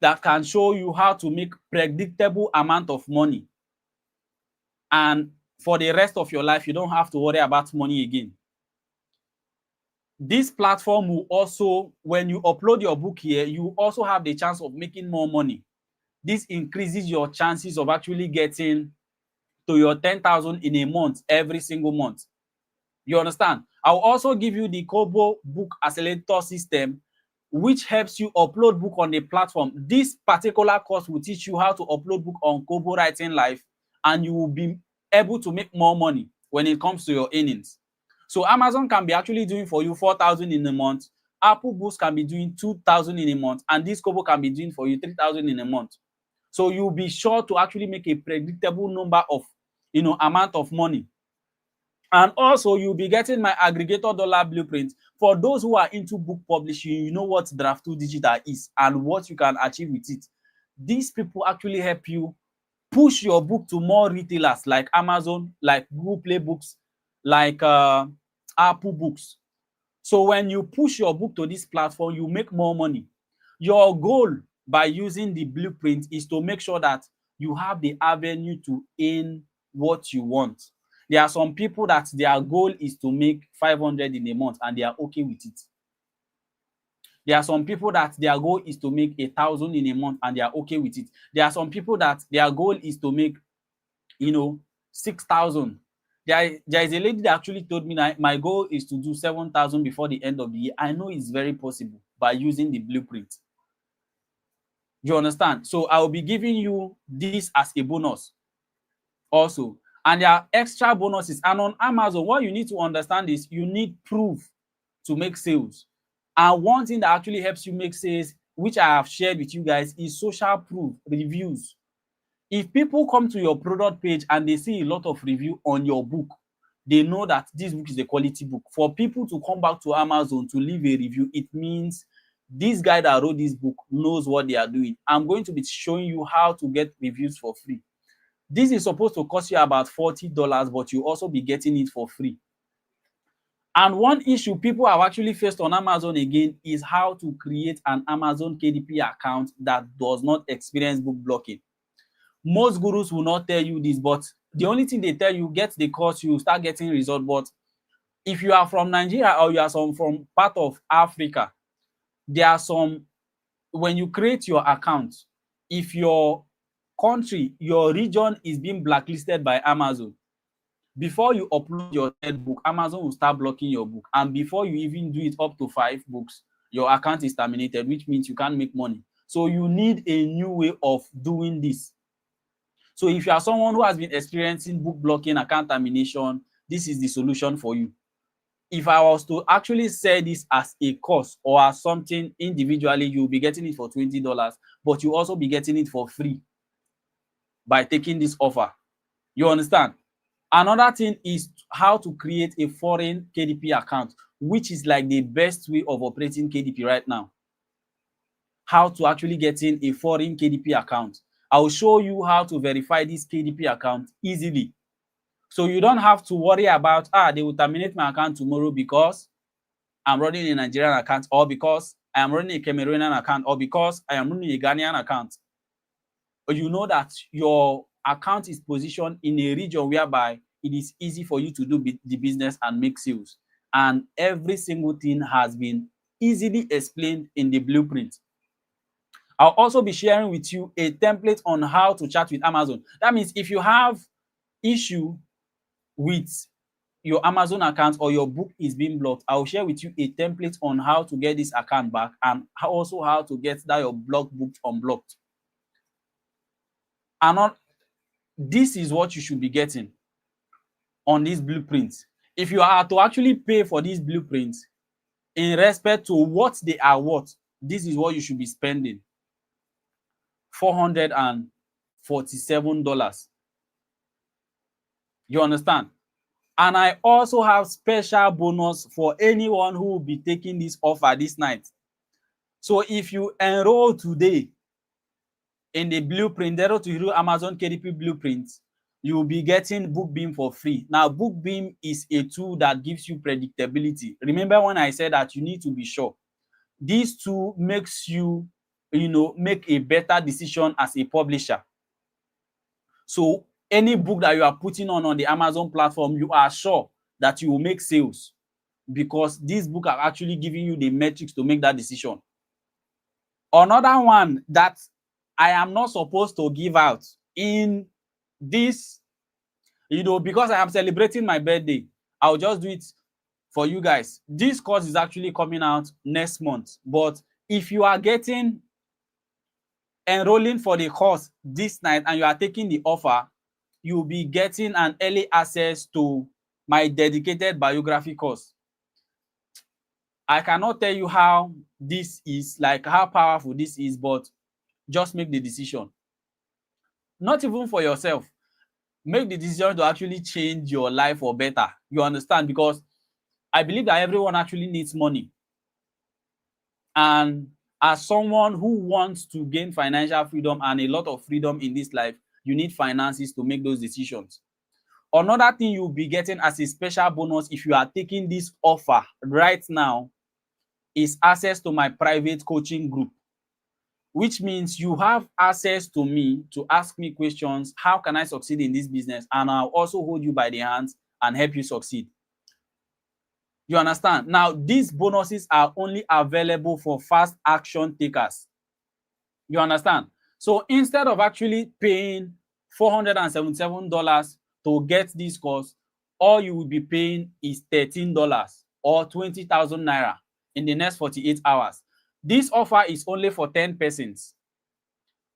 that can show you how to make predictable amount of money. And for the rest of your life, you don't have to worry about money again. This platform will also, when you upload your book here, you also have the chance of making more money. This increases your chances of actually getting to your 10,000 in a month every single month. You understand? I'll also give you the Kobo book accelerator system, which helps you upload book on the platform. This particular course will teach you how to upload book on Kobo Writing Live, and you will be able to make more money when it comes to your earnings. So Amazon can be actually doing for you 4,000 in a month. Apple Books can be doing 2,000 in a month, and this Kobo can be doing for you 3,000 in a month. So you'll be sure to actually make a predictable number of, amount of money. And also, you'll be getting my aggregator dollar blueprint. For those who are into book publishing, you know what Draft 2 Digital is and what you can achieve with it. these people actually help you push your book to more retailers like Amazon, like Google Play Books, like Apple Books. So when you push your book to this platform, you make more money. Your goal by using the blueprint is to make sure that you have the avenue to earn what you want. There are some people that their goal is to make 500 in a month and they are okay with it. There are some people that their goal is to make 1,000 in a month and they are okay with it. There are some people that their goal is to make, 6,000. There is a lady that actually told me that my goal is to do 7,000 before the end of the year. I know it's very possible by using the blueprint. You understand? So I will be giving you this as a bonus also. And there are extra bonuses. And on Amazon, what you need to understand is you need proof to make sales. And one thing that actually helps you make sales, which I have shared with you guys, is social proof, reviews. If people come to your product page and they see a lot of review on your book, they know that this book is a quality book. For people to come back to Amazon to leave a review, it means this guy that wrote this book knows what they are doing. I'm going to be showing you how to get reviews for free. This is supposed to cost you about $40, but you also be getting it for free. And one issue people have actually faced on Amazon again is how to create an Amazon KDP account that does not experience book blocking. Most gurus will not tell you this, but the only thing they tell you, get the course, you start getting results. But if you are from Nigeria or you are from part of Africa, there are some, when you create your account, if your country, your region is being blacklisted by Amazon, before you upload your third book, Amazon will start blocking your book. And before you even do it up to 5 books, your account is terminated, which means you can't make money. So you need a new way of doing this. So if you are someone who has been experiencing book blocking, account termination, this is the solution for you. If I was to actually sell this as a course or as something individually, you'll be getting it for $20, but you also be getting it for free by taking this offer. You understand? Another thing is how to create a foreign KDP account, which is like the best way of operating KDP right now. How to actually get in a foreign KDP account. I'll show you how to verify this KDP account easily. So you don't have to worry about, they will terminate my account tomorrow because I'm running a Nigerian account, or because I am running a Cameroonian account, or because I am running a Ghanaian account. But you know that your account is positioned in a region whereby it is easy for you to do the business and make sales. And every single thing has been easily explained in the blueprint. I'll also be sharing with you a template on how to chat with Amazon. That means if you have issue with your Amazon account or your book is being blocked, I'll share with you a template on how to get this account back, and also how to get that your blocked book unblocked. And this is what you should be getting on this blueprint. If you are to actually pay for these blueprints in respect to what they are worth, this is what you should be spending. $447. You understand? And I also have special bonus for anyone who will be taking this offer this night. So if you enroll today in the blueprint, 0 to Hero Amazon KDP blueprint, you will be getting BookBeam for free. Now, BookBeam is a tool that gives you predictability. Remember when I said that you need to be sure? This tool makes you, make a better decision as a publisher. So any book that you are putting on the Amazon platform, you are sure that you will make sales, because these books are actually giving you the metrics to make that decision. Another one that I am not supposed to give out in this, because I am celebrating my birthday, I'll just do it for you guys. This course is actually coming out next month, but if you are enrolling for the course this night and you are taking the offer, you'll be getting an early access to my dedicated biography course. I cannot tell you how this is, like how powerful this is, but just make the decision. Not even for yourself. Make the decision to actually change your life for better. You understand? Because I believe that everyone actually needs money. And as someone who wants to gain financial freedom and a lot of freedom in this life, you need finances to make those decisions. Another thing you'll be getting as a special bonus if you are taking this offer right now is access to my private coaching group, which means you have access to me to ask me questions. How can I succeed in this business? And I'll also hold you by the hands and help you succeed. You understand? Now, these bonuses are only available for fast action takers. You understand? So instead of actually paying $477 to get this course, all you will be paying is $13 or 20,000 naira in the next 48 hours. This offer is only for 10 persons.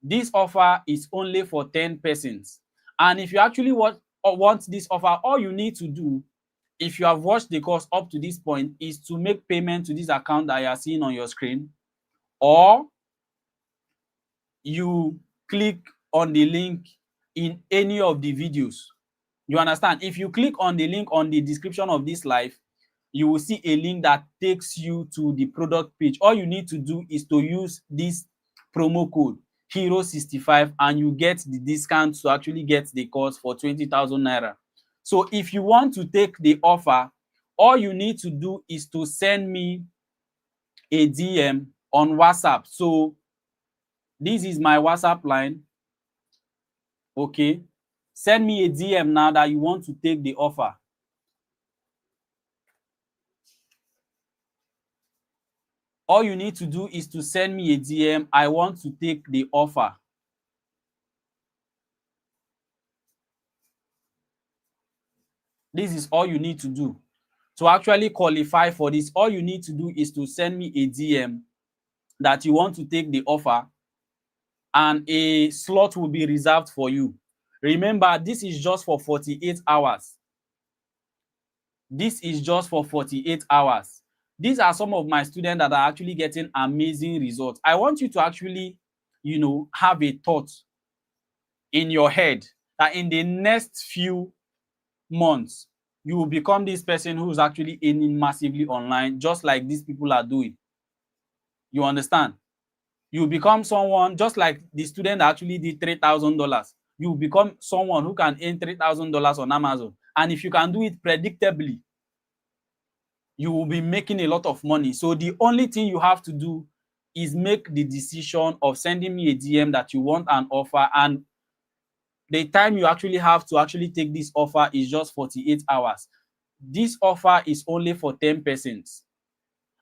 This offer is only for 10 persons. And if you actually want this offer, all you need to do, if you have watched the course up to this point, is to make payment to this account that you are seeing on your screen, or you click on the link in any of the videos. You understand? If you click on the link on the description of this live, you will see a link that takes you to the product page. All you need to do is to use this promo code HERO65 and you get the discount to actually get the course for 20,000 naira. So if you want to take the offer, all you need to do is to send me a DM on WhatsApp. So this is my WhatsApp line. Okay. Send me a DM now that you want to take the offer. All you need to do is to send me a DM. I want to take the offer. This is all you need to do. To actually qualify for this, all you need to do is to send me a DM that you want to take the offer, and a slot will be reserved for you. Remember, this is just for 48 hours. This is just for 48 hours. These are some of my students that are actually getting amazing results. I want you to actually, have a thought in your head that in the next few months, you will become this person who's actually earning massively online, just like these people are doing. You understand? You become someone just like the student that actually did $3,000. You become someone who can earn $3,000 on Amazon. And if you can do it predictably, you will be making a lot of money. So the only thing you have to do is make the decision of sending me a DM that you want an offer, and the time you actually have to actually take this offer is just 48 hours. This offer is only for 10 persons.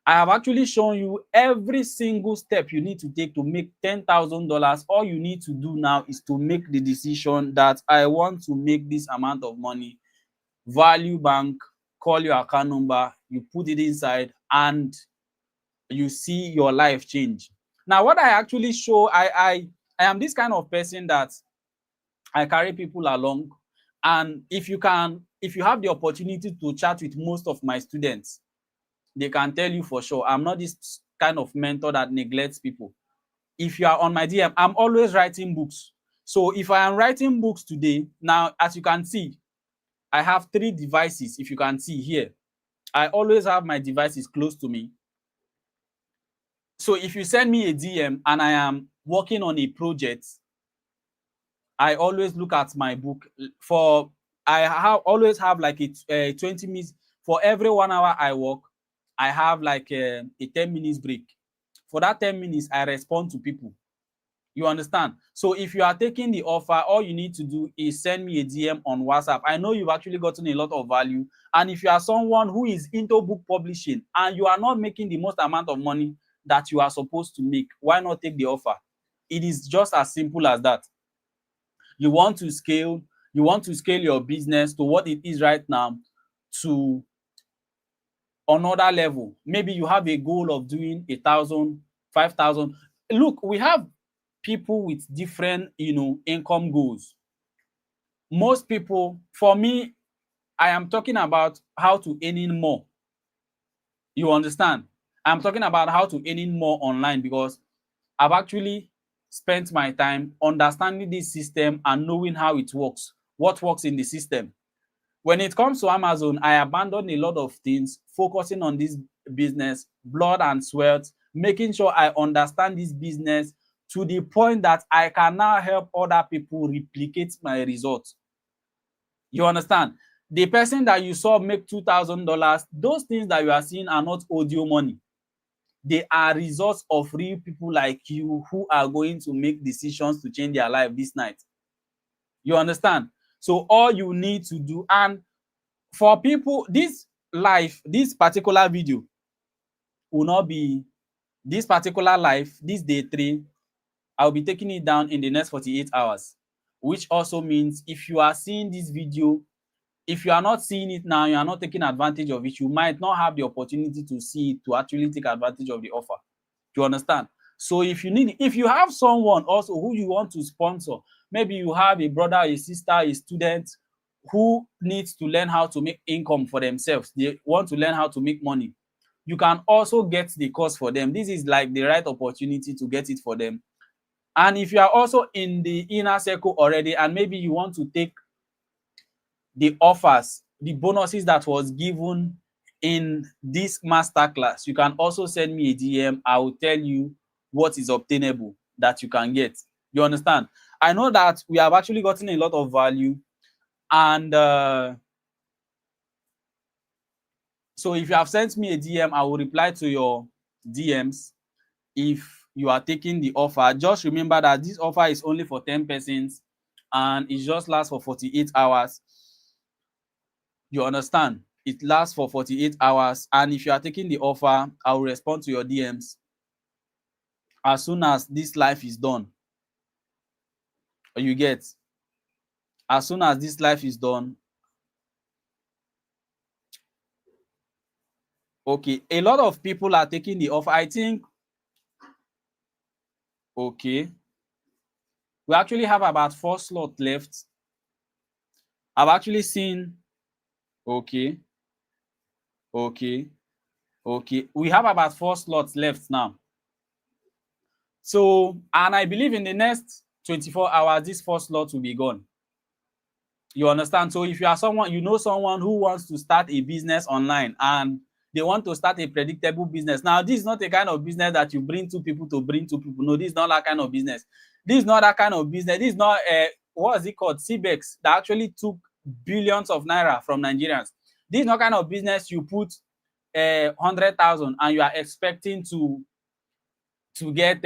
I have actually shown you every single step you need to take to make $10,000. All you need to do now is to make the decision that I want to make this amount of money. Value bank, call your account number, you put it inside, and you see your life change. Now, what I actually show, I am this kind of person that I carry people along. And if you have the opportunity to chat with most of my students, they can tell you for sure, I'm not this kind of mentor that neglects people. If you are on my DM, I'm always writing books. So if I am writing books today, now, as you can see, I have 3 devices. If you can see here, I always have my devices close to me. So if you send me a DM and I am working on a project, I always look at my book. Always have like a 20 minutes. For every 1 hour I work, I have like a 10 minutes break. For that 10 minutes, I respond to people. You understand? So if you are taking the offer, all you need to do is send me a DM on WhatsApp. I know you've actually gotten a lot of value. And if you are someone who is into book publishing and you are not making the most amount of money that you are supposed to make, why not take the offer? It is just as simple as that. You want to scale your business to what it is right now to another level. Maybe you have a goal of doing 1,000, 5,000. Look, we have people with different, income goals. Most people, for me, I am talking about how to earn more. You understand? I'm talking about how to earn more online because I've actually spent my time understanding this system and knowing how it works, what works in the system. When it comes to Amazon, I abandoned a lot of things, focusing on this business, blood and sweat, making sure I understand this business to the point that I can now help other people replicate my results. You understand? The person that you saw make $2,000, those things that you are seeing are not audio money. They are results of real people like you who are going to make decisions to change their life this night. You understand? So all you need to do, and for people, this particular video will not be this particular live, this day 3, I'll be taking it down in the next 48 hours, which also means if you are seeing this video, if you are not seeing it now, you are not taking advantage of it, you might not have the opportunity to see it, to actually take advantage of the offer. Do you understand? So if you have someone also who you want to sponsor, maybe you have a brother, a sister, a student who needs to learn how to make income for themselves, they want to learn how to make money, you can also get the course for them. This is like the right opportunity to get it for them. And if you are also in the inner circle already, and maybe you want to take the offers, the bonuses that was given in this masterclass, you can also send me a DM. I will tell you what is obtainable that you can get. You understand? I know that we have actually gotten a lot of value, and so if you have sent me a DM, I will reply to your DMs. If you are taking the offer, just remember that this offer is only for 10 persons and it just lasts for 48 hours. You understand? It lasts for 48 hours. And if you are taking the offer, I will respond to your DMs as soon as this live is done. You get? As soon as this live is done. Okay. A lot of people are taking the offer. I think, okay, we actually have about 4 slots left. I've actually seen, okay, we have about 4 slots left now. So, and I believe in the next 24 hours, this 4 slots will be gone. You understand? So if you are someone, you know someone who wants to start a business online and they want to start a predictable business. Now, this is not a kind of business that you bring two people to bring two people. No, this is not that kind of business. This is not that kind of business. This is not, what is it called? CBEX that actually took billions of naira from Nigerians. This is not kind of business you put 100,000 and you are expecting to get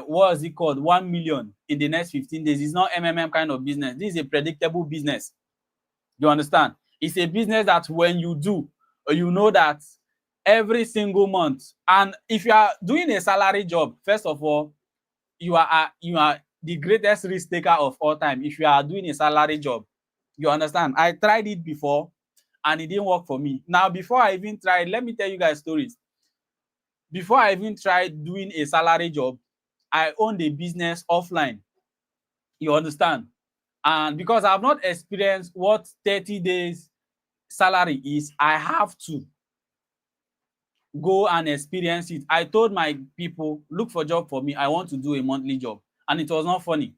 what is it called, 1 million in the next 15 days. It's not MMM kind of business. This is a predictable business. You understand? It's a business that when you do, you know that every single month, and if you are doing a salary job, first of all, you are the greatest risk taker of all time. If you are doing a salary job, you understand? I tried it before and it didn't work for me. Now, before I even tried, let me tell you guys stories. Before I even tried doing a salary job, I owned a business offline. You understand? And because I've not experienced what 30 days salary is, I have to go and experience it. I told my people, look for a job for me. I want to do a monthly job. And it was not funny.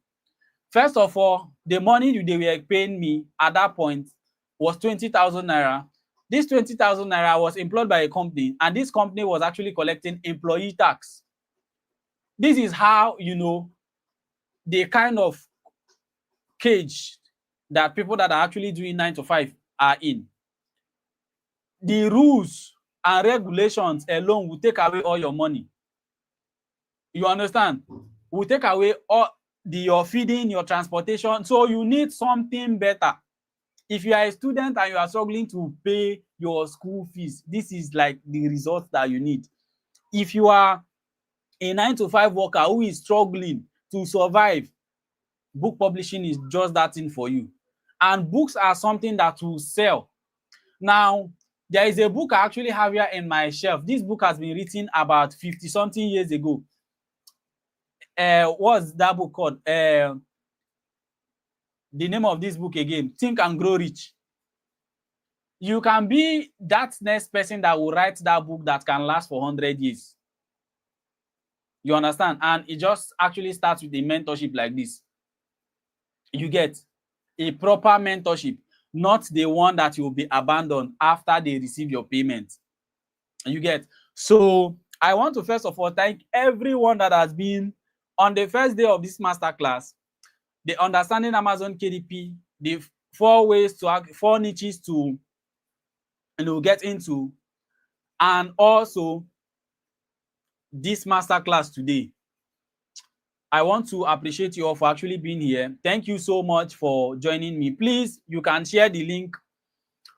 First of all, the money they were paying me at that point was 20,000 naira. This 20,000 naira was employed by a company, and this company was actually collecting employee tax. This is how, you know, the kind of cage that people that are actually doing 9 to 5 are in. The rules and regulations alone will take away all your money. You understand? Will take away all your feeding, your transportation. So you need something better. If you are a student and you are struggling to pay your school fees, this is like the result that you need. If you are a 9 to 5 worker who is struggling to survive, book publishing is just that thing for you. And books are something that will sell. Now, there is a book I actually have here in my shelf. This book has been written about 50-something years ago. What's that book called? The name of this book again, Think and Grow Rich. You can be that next person that will write that book that can last for 100 years. You understand? And it just actually starts with a mentorship like this. You get a proper mentorship, not the one that you will be abandoned after they receive your payment. You get? So I want to first of all thank everyone that has been on the first day of this masterclass. The Understanding Amazon KDP, the 4 niches to get into, and also this masterclass today. I want to appreciate you all for actually being here. Thank you so much for joining me. Please, you can share the link.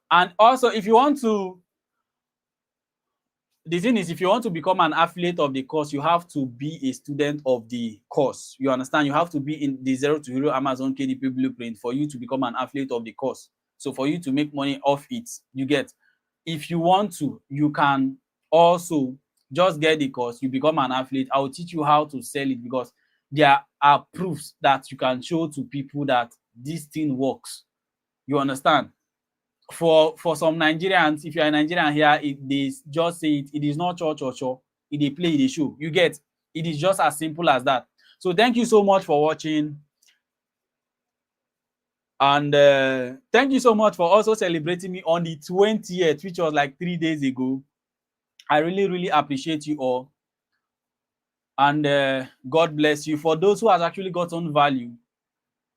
And also, if you want to, the thing is, if you want to become an affiliate of the course, you have to be a student of the course. You understand? You have to be in the Zero to Hero Amazon KDP blueprint for you to become an affiliate of the course. So for you to make money off it, you get. If you want to, you can also just get the course, you become an affiliate. I will teach you how to sell it, because there are proofs that you can show to people that this thing works. You understand? For some Nigerians, if you are a Nigerian here, they just say it is not cho. They play the show. You get, it is just as simple as that. So thank you so much for watching. And thank you so much for also celebrating me on the 20th, which was like 3 days ago. I really appreciate you all. And God bless you. For those who has actually gotten value,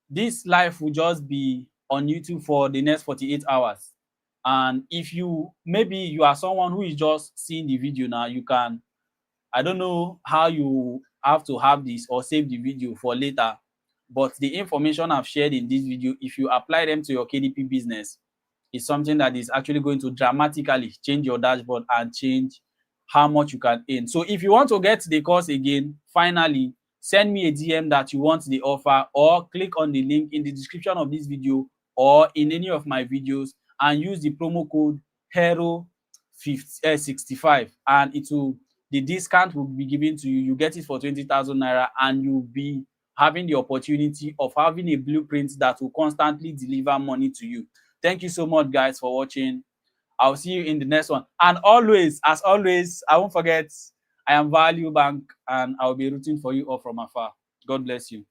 this live will just be on YouTube for the next 48 hours. And if maybe you are someone who is just seeing the video now, you can, I don't know how you have to have this or save the video for later, but the information I've shared in this video, if you apply them to your KDP business, is something that is actually going to dramatically change your dashboard and change how much you can earn. So if you want to get the course again, finally, send me a DM that you want the offer, or click on the link in the description of this video or in any of my videos and use the promo code HERO65, and the discount will be given to you. You get it for 20,000 naira, and you'll be having the opportunity of having a blueprint that will constantly deliver money to you. Thank you so much, guys, for watching. I'll see you in the next one. And always, as always, I won't forget, I am Value Bank, and I'll be rooting for you all from afar. God bless you.